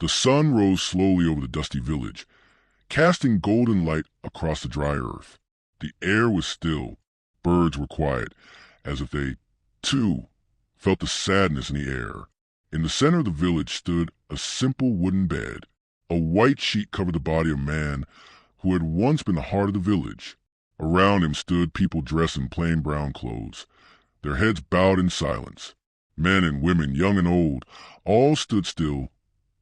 The sun rose slowly over the dusty village, casting golden light across the dry earth. The air was still. Birds were quiet, as if they, too, felt the sadness in the air. In the center of the village stood a simple wooden bed. A white sheet covered the body of a man who had once been the heart of the village. Around him stood people dressed in plain brown clothes, their heads bowed in silence. Men and women, young and old, all stood still,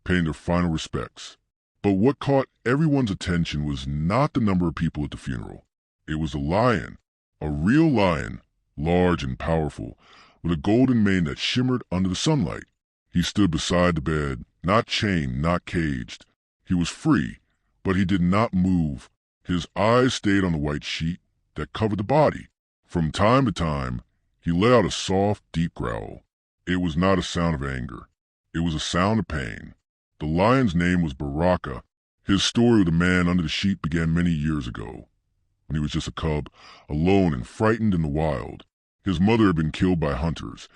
paying their final respects. But what caught everyone's attention was not the number of people at the funeral. It was a lion, a real lion, large and powerful, with a golden mane that shimmered under the sunlight. He stood beside the bed, not chained, not caged. He was free, but he did not move. His eyes stayed on the white sheet that covered the body. From time to time, he let out a soft, deep growl. It was not a sound of anger. It was a sound of pain. The lion's name was Baraka. His story with the man under the sheet began many years ago, when he was just a cub, alone and frightened in the wild. His mother had been killed by hunters,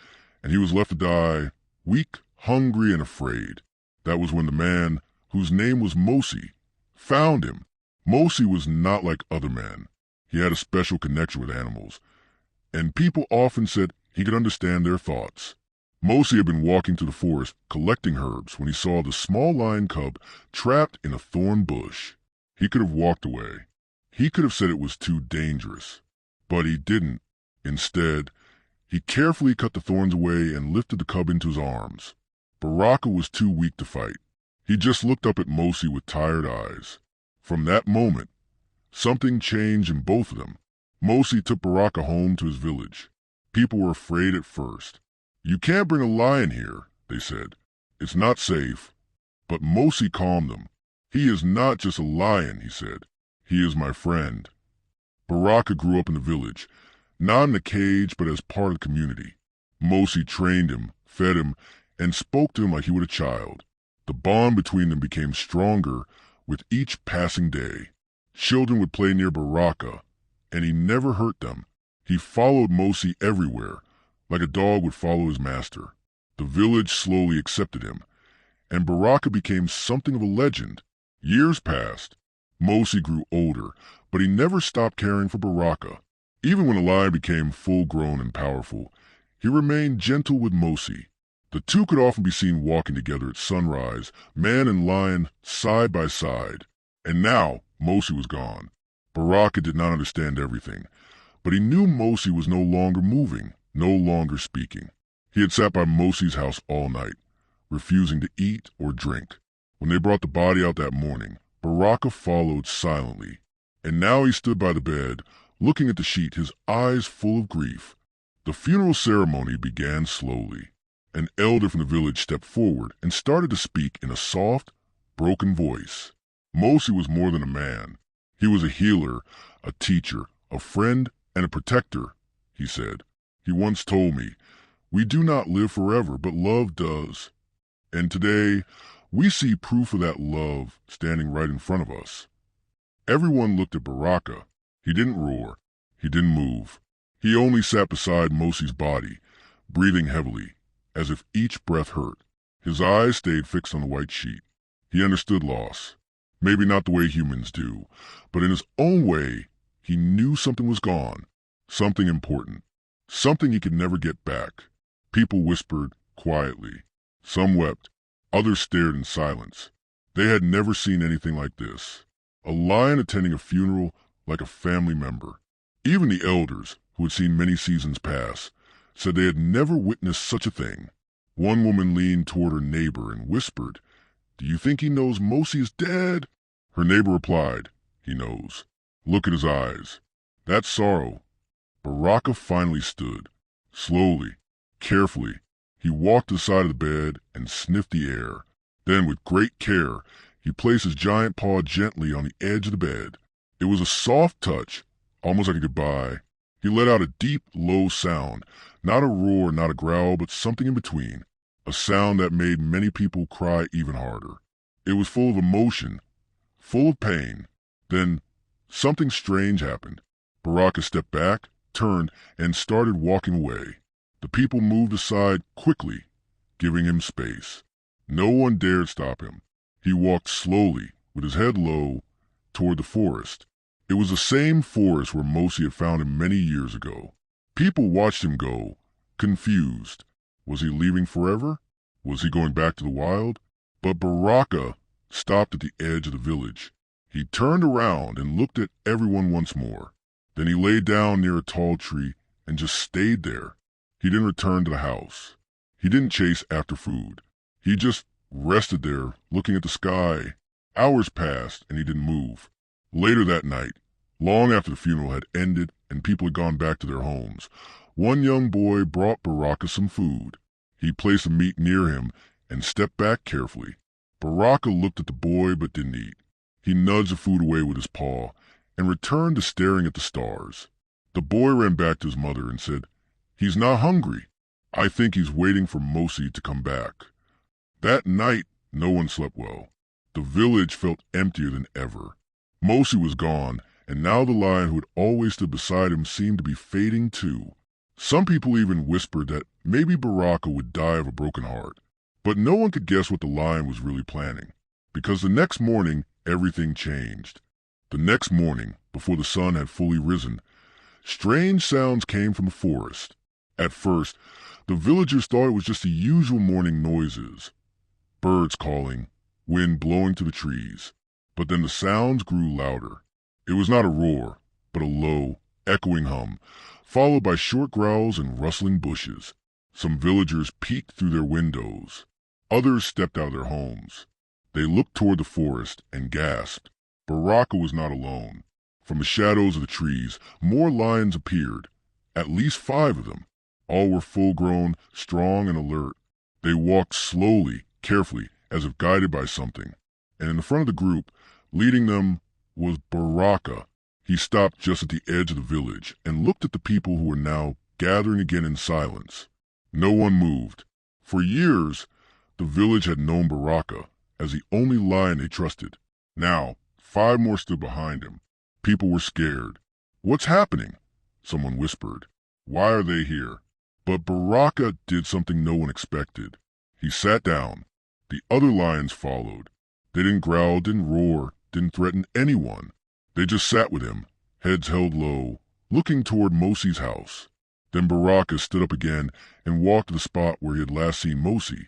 and he was left to die, weak, hungry, and afraid. That was when the man, whose name was Mosi, found him. Mosi was not like other men. He had a special connection with animals, and people often said he could understand their thoughts. Mosi had been walking through the forest collecting herbs when he saw the small lion cub trapped in a thorn bush. He could have walked away. He could have said it was too dangerous, but he didn't. Instead, he carefully cut the thorns away and lifted the cub into his arms. Baraka was too weak to fight. He just looked up at Mosi with tired eyes. From that moment, something changed in both of them. Mosi took Baraka home to his village. People were afraid at first. "You can't bring a lion here," they said. "It's not safe." But Mosi calmed them. "He is not just a lion," he said. "He is my friend." Baraka grew up in the village, not in a cage but as part of the community. Mosi trained him, fed him, and spoke to him like he was a child. The bond between them became stronger with each passing day. Children would play near Baraka, and he never hurt them. He followed Mosi everywhere, like a dog would follow his master. The village slowly accepted him, and Baraka became something of a legend. Years passed. Mosi grew older, but he never stopped caring for Baraka. Even when the lion became full-grown and powerful, he remained gentle with Mosi. The two could often be seen walking together at sunrise, man and lion side by side. And now, Mosi was gone. Baraka did not understand everything, but he knew Mosi was no longer moving, no longer speaking. He had sat by Mosi's house all night, refusing to eat or drink. When they brought the body out that morning, Baraka followed silently, and now he stood by the bed, looking at the sheet, his eyes full of grief. The funeral ceremony began slowly. An elder from the village stepped forward and started to speak in a soft, broken voice. Mosi was more than a man. He was a healer, a teacher, a friend, and a protector, he said. He once told me, "We do not live forever, but love does." And today, we see proof of that love standing right in front of us. Everyone looked at Baraka. He didn't roar. He didn't move. He only sat beside Mosi's body, breathing heavily, as if each breath hurt. His eyes stayed fixed on the white sheet. He understood loss. Maybe not the way humans do, but in his own way, he knew something was gone, something important, something he could never get back. People whispered quietly. Some wept. Others stared in silence. They had never seen anything like this. A lion attending a funeral like a family member. Even the elders, who had seen many seasons pass, said they had never witnessed such a thing. One woman leaned toward her neighbor and whispered, "Do you think he knows Mosi is dead?" Her neighbor replied, "He knows. Look at his eyes. That's sorrow." Baraka finally stood. Slowly, carefully, he walked to the side of the bed and sniffed the air. Then, with great care, he placed his giant paw gently on the edge of the bed. It was a soft touch, almost like a goodbye. He let out a deep, low sound, not a roar, not a growl, but something in between, a sound that made many people cry even harder. It was full of emotion, full of pain. Then something strange happened. Baraka stepped back, turned, and started walking away. The people moved aside quickly, giving him space. No one dared stop him. He walked slowly, with his head low, toward the forest. It was the same forest where Mosi had found him many years ago. People watched him go, confused. Was he leaving forever? Was he going back to the wild? But Baraka stopped at the edge of the village. He turned around and looked at everyone once more. Then he lay down near a tall tree and just stayed there. He didn't return to the house. He didn't chase after food. He just rested there, looking at the sky. Hours passed and he didn't move. Later that night, long after the funeral had ended and people had gone back to their homes, one young boy brought Baraka some food. He placed the meat near him and stepped back carefully. Baraka looked at the boy but didn't eat. He nudged the food away with his paw and returned to staring at the stars. The boy ran back to his mother and said, "He's not hungry. I think he's waiting for Mosi to come back." That night, no one slept well. The village felt emptier than ever. Mosi was gone, and now the lion who had always stood beside him seemed to be fading too. Some people even whispered that maybe Baraka would die of a broken heart. But no one could guess what the lion was really planning, because the next morning everything changed. The next morning, before the sun had fully risen, strange sounds came from the forest. At first, the villagers thought it was just the usual morning noises. Birds calling, wind blowing to the trees. But then the sounds grew louder. It was not a roar, but a low, echoing hum, followed by short growls and rustling bushes. Some villagers peeked through their windows. Others stepped out of their homes. They looked toward the forest and gasped. Baraka was not alone. From the shadows of the trees, more lions appeared, at least 5 of them. All were full-grown, strong and alert. They walked slowly, carefully, as if guided by something. And in the front of the group, leading them, was Baraka. He stopped just at the edge of the village and looked at the people who were now gathering again in silence. No one moved. For years, the village had known Baraka as the only lion they trusted. Now, 5 more stood behind him. People were scared. "What's happening?" someone whispered. "Why are they here?" But Baraka did something no one expected. He sat down. The other lions followed. They didn't growl, didn't roar, didn't threaten anyone. They just sat with him, heads held low, looking toward Mosi's house. Then Baraka stood up again and walked to the spot where he had last seen Mosi.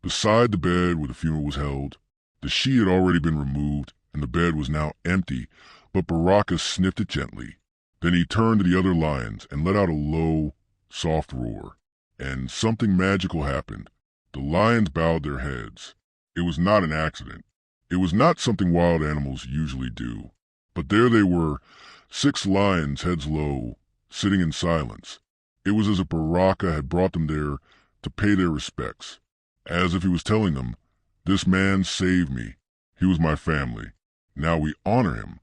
Beside the bed where the funeral was held, the sheet had already been removed and the bed was now empty, but Baraka sniffed it gently. Then he turned to the other lions and let out a low, soft roar. And something magical happened. The lions bowed their heads. It was not an accident. It was not something wild animals usually do. But there they were, 6 lions, heads low, sitting in silence. It was as if Baraka had brought them there to pay their respects. As if he was telling them, "This man saved me. He was my family. Now we honor him."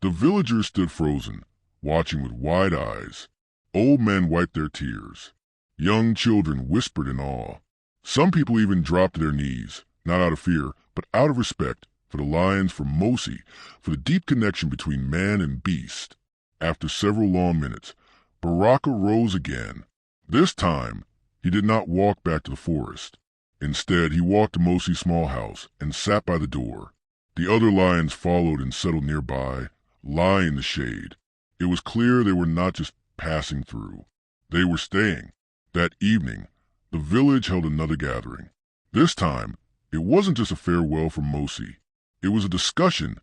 The villagers stood frozen, watching with wide eyes. Old men wiped their tears. Young children whispered in awe. Some people even dropped to their knees, not out of fear, but out of respect for the lions, for Mosi, for the deep connection between man and beast. After several long minutes, Baraka rose again. This time, he did not walk back to the forest. Instead, he walked to Mosi's small house and sat by the door. The other lions followed and settled nearby, lying in the shade. It was clear they were not just passing through. They were staying. That evening, the village held another gathering. This time, it wasn't just a farewell from Mosi. It was a discussion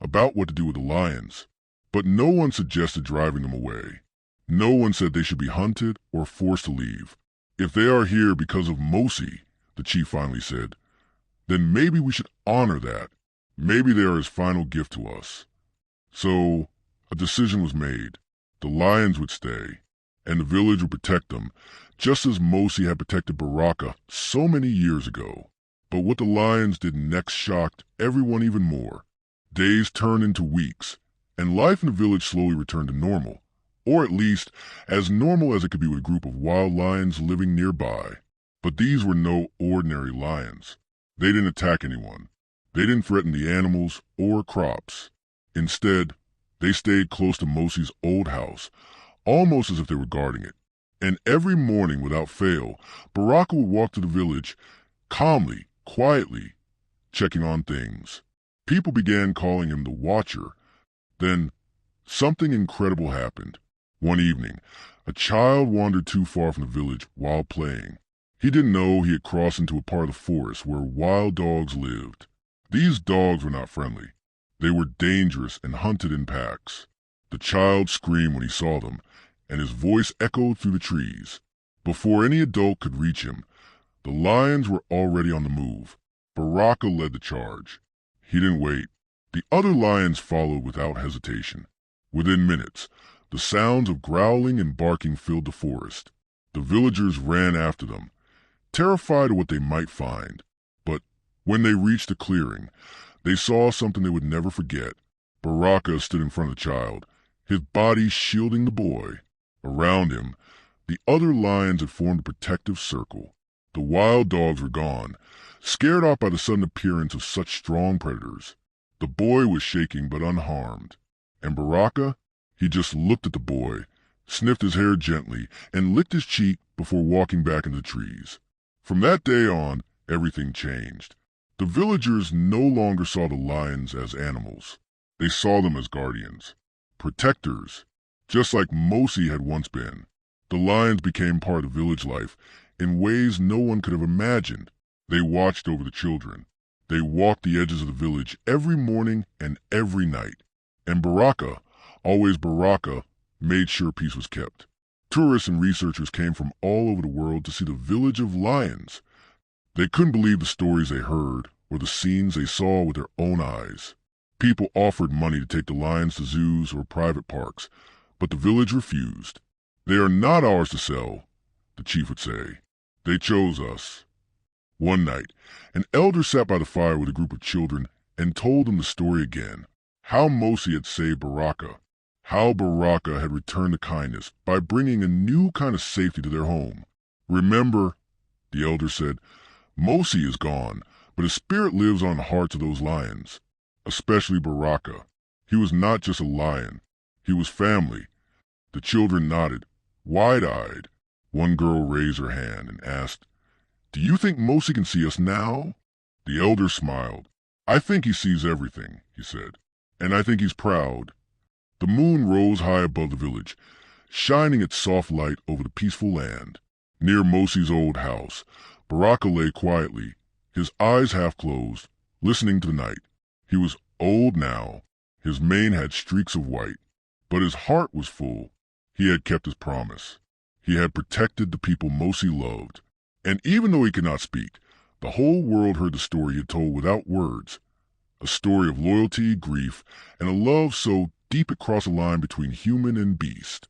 about what to do with the lions. But no one suggested driving them away. No one said they should be hunted or forced to leave. "If they are here because of Mosi," the chief finally said, "then maybe we should honor that. Maybe they are his final gift to us." So, a decision was made. The lions would stay, and the village would protect them, just as Mosi had protected Baraka so many years ago. But what the lions did next shocked everyone even more. Days turned into weeks, and life in the village slowly returned to normal, or at least as normal as it could be with a group of wild lions living nearby. But these were no ordinary lions. They didn't attack anyone. They didn't threaten the animals or crops. Instead, they stayed close to Mosi's old house, almost as if they were guarding it. And every morning, without fail, Baraka would walk to the village, calmly, quietly, checking on things. People began calling him the Watcher. Then, something incredible happened. One evening, a child wandered too far from the village while playing. He didn't know he had crossed into a part of the forest where wild dogs lived. These dogs were not friendly. They were dangerous and hunted in packs. The child screamed when he saw them, and his voice echoed through the trees. Before any adult could reach him, the lions were already on the move. Baraka led the charge. He didn't wait. The other lions followed without hesitation. Within minutes, the sounds of growling and barking filled the forest. The villagers ran after them, terrified of what they might find. But when they reached the clearing, they saw something they would never forget. Baraka stood in front of the child, his body shielding the boy. Around him, the other lions had formed a protective circle. The wild dogs were gone, scared off by the sudden appearance of such strong predators. The boy was shaking but unharmed. And Baraka? He just looked at the boy, sniffed his hair gently, and licked his cheek before walking back into the trees. From that day on, everything changed. The villagers no longer saw the lions as animals. They saw them as guardians, protectors, just like Mosi had once been. The lions became part of village life in ways no one could have imagined. They watched over the children. They walked the edges of the village every morning and every night. And Baraka, always Baraka, made sure peace was kept. Tourists and researchers came from all over the world to see the village of lions. They couldn't believe the stories they heard or the scenes they saw with their own eyes. People offered money to take the lions to zoos or private parks, but the village refused. "They are not ours to sell," the chief would say. "They chose us." One night, an elder sat by the fire with a group of children and told them the story again. How Mosi had saved Baraka. How Baraka had returned the kindness by bringing a new kind of safety to their home. "Remember," the elder said, "Mosi is gone, but his spirit lives on the hearts of those lions, especially Baraka. He was not just a lion. He was family." The children nodded, wide-eyed. One girl raised her hand and asked, "Do you think Mosi can see us now?" The elder smiled. "I think he sees everything," he said, "and I think he's proud." The moon rose high above the village, shining its soft light over the peaceful land. Near Mosi's old house, Baraka lay quietly, his eyes half closed, listening to the night. He was old now. His mane had streaks of white, but his heart was full. He had kept his promise. He had protected the people Mosi loved. And even though he could not speak, the whole world heard the story he had told without words. A story of loyalty, grief, and a love so deep it crossed a line between human and beast.